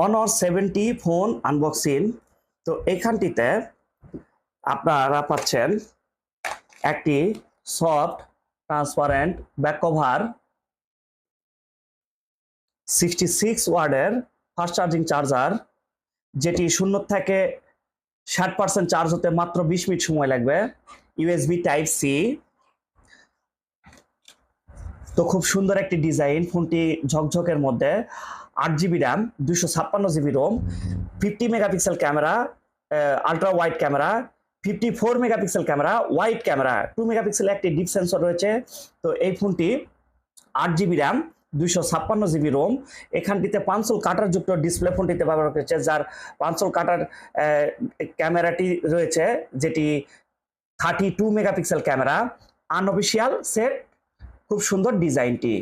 Honor 70 phone unboxing. তো এইখানটিতে আপনারা পাচ্ছেন একটি সফট ট্রান্সপারেন্ট ব্যাক কভার, 66 ওয়াটের ফাস্ট চার্জিং চার্জার, যেটি 0 থেকে 60% চার্জ হতে মাত্র 20 মিনিট সময় লাগবে। USB type C. তো খুব সুন্দর একটি ডিজাইন, ফোনটি ঝকঝকের মধ্যে। 8GB RAM, 256GB ROM, 50 megapixel camera, ultra wide camera, 54 megapixel camera, wide camera, 2 megapixel একটি ডিপ সেন্সর রয়েছে। তো এই ফোনটি 8GB র্যাম, 256GB রোম। এখানটিতে পাঞ্চল কাটার যুক্ত ডিসপ্লে ফোনটিতে ব্যবহার করেছে, যার পাঞ্চল কাটার ক্যামেরাটি রয়েছে, যেটি 32 মেগাপিক্সেল ক্যামেরা। আনঅফিসিয়াল সেট, খুব সুন্দর ডিজাইনটি।